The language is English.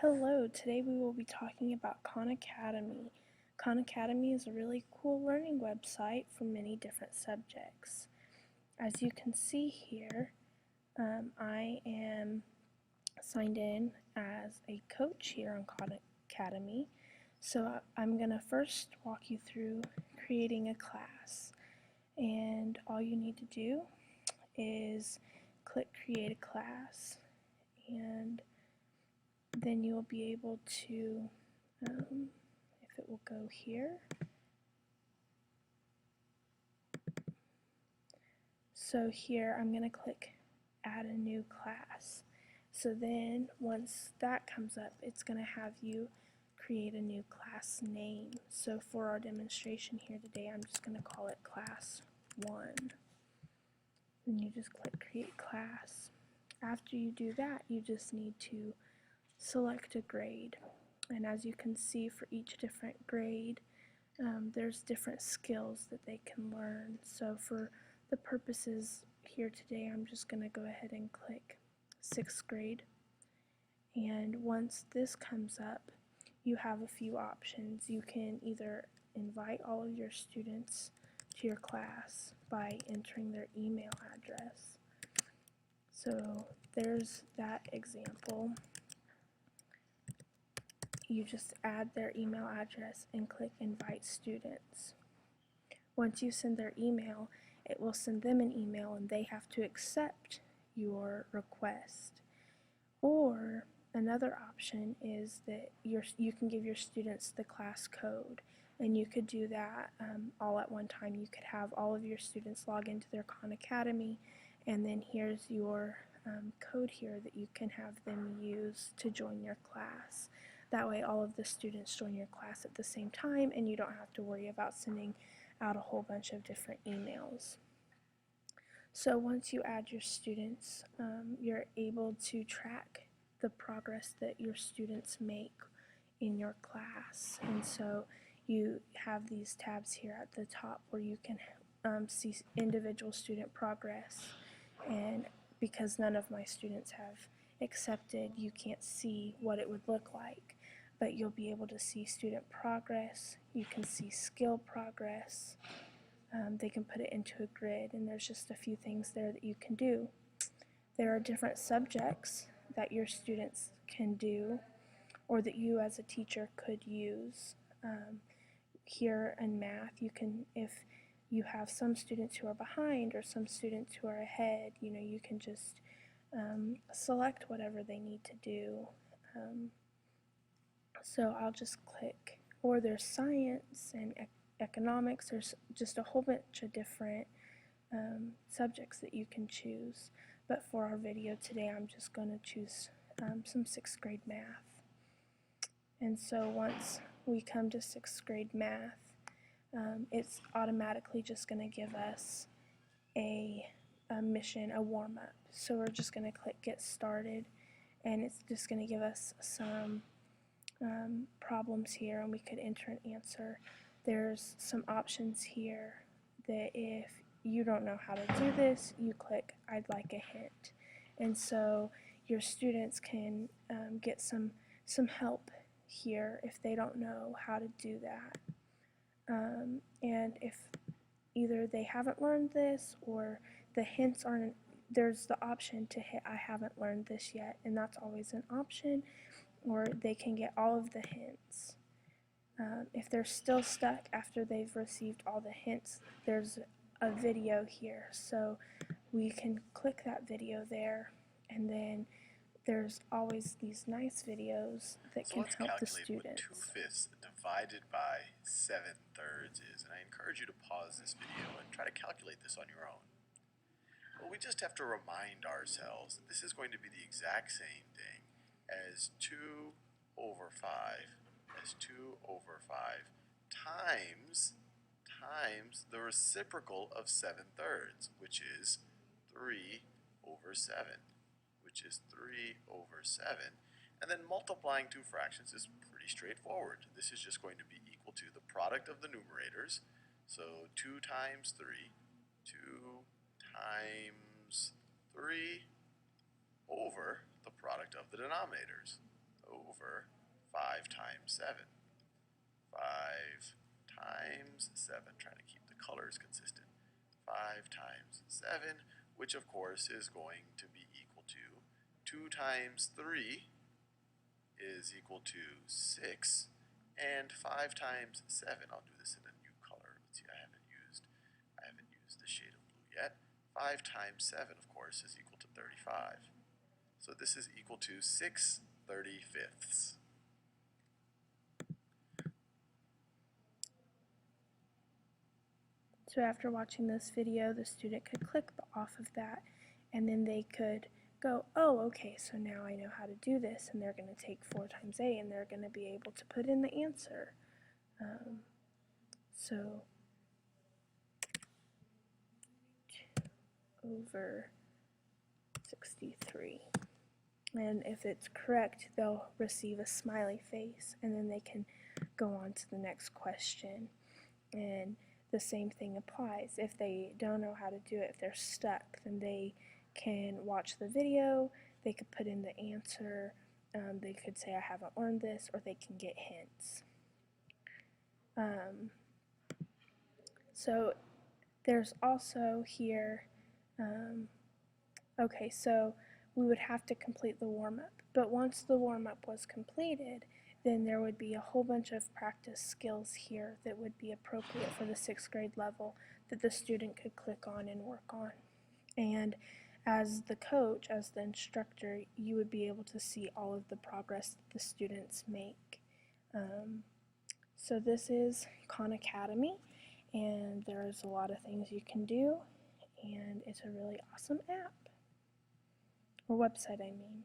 Hello, today we will be talking about Khan Academy. Khan Academy is a really cool learning website for many different subjects. As you can see here, I am signed in as a coach here on Khan Academy. So I'm going to first walk you through creating a class. And all you need to do is click Create a Class, and then you'll be able to, if it will go here. So here I'm going to click Add a New Class. So then once that comes up, it's going to have you create a new class name. So for our demonstration here today, I'm just going to call it Class 1. Then you just click Create Class. After you do that, you just need to select a grade. And as you can see, for each different grade, there's different skills that they can learn. So for the purposes here today, I'm just going to go ahead and click 6th grade. And once this comes up, you have a few options. You can either invite all of your students to your class by entering their email address. So there's that example. You just add their email address and click Invite Students. Once you send their email, it will send them an email and they have to accept your request. Or another option is that you can give your students the class code, and you could do that all at one time. You could have all of your students log into their Khan Academy, and then here's your code here that you can have them use to join your class. That way all of the students join your class at the same time, and you don't have to worry about sending out a whole bunch of different emails. So once you add your students, you're able to track the progress that your students make in your class. And so you have these tabs here at the top where you can see individual student progress. And because none of my students have accepted, you can't see what it would look like. But you'll be able to see student progress. You can see skill progress. They can put it into a grid, and there's just a few things there that you can do. There are different subjects that your students can do, or that you as a teacher could use. Here in math, you can, if you have some students who are behind or some students who are ahead, you can just select whatever they need to do. So I'll just click, or there's science and economics. There's just a whole bunch of different subjects that you can choose. But for our video today, I'm just going to choose some 6th grade math. And so once we come to 6th grade math, it's automatically just going to give us a mission, a warm-up. So we're just going to click Get Started, and it's just going to give us some problems here, and we could enter an answer. There's some options here that if you don't know how to do this, you click I'd like a hint. And so your students can get some help here if they don't know how to do that. And if either they haven't learned this or the hints aren't, there's the option to hit I haven't learned this yet, and that's always an option, or they can get all of the hints. If they're still stuck after they've received all the hints, there's a video here, so we can click that video there, and then there's always these nice videos that can help the students. So let's calculate what 2/5 divided by 7/3 is, and I encourage you to pause this video and try to calculate this on your own. Well, we just have to remind ourselves that this is going to be the exact same thing as 2/5 times the reciprocal of 7/3, which is 3/7, and then multiplying two fractions is pretty straightforward. This is just going to be equal to the product of the numerators, so 2 times 3 over the product of the denominators. over 5 times 7. 5 times 7, trying to keep the colors consistent. 5 times 7, which of course is going to be equal to 2 times 3 is equal to 6, and 5 times 7, I'll do this in a new color. Let's see, I haven't used the shade of blue yet. 5 times 7, of course, is equal to 35. So this is equal to 6/35. So after watching this video, the student could click off of that, and then they could go, oh, okay, so now I know how to do this, and they're going to take 4 times A, and they're going to be able to put in the answer. So over 63. And if it's correct, they'll receive a smiley face, and then they can go on to the next question. And the same thing applies. If they don't know how to do it, if they're stuck, then they can watch the video, they could put in the answer, they could say I haven't learned this, or they can get hints. So there's also here, okay, so we would have to complete the warm-up, but once the warm-up was completed, then there would be a whole bunch of practice skills here that would be appropriate for the 6th grade level that the student could click on and work on. And as the coach, as the instructor, you would be able to see all of the progress that the students make. So this is Khan Academy, and there's a lot of things you can do, and it's a really awesome app, or website I mean.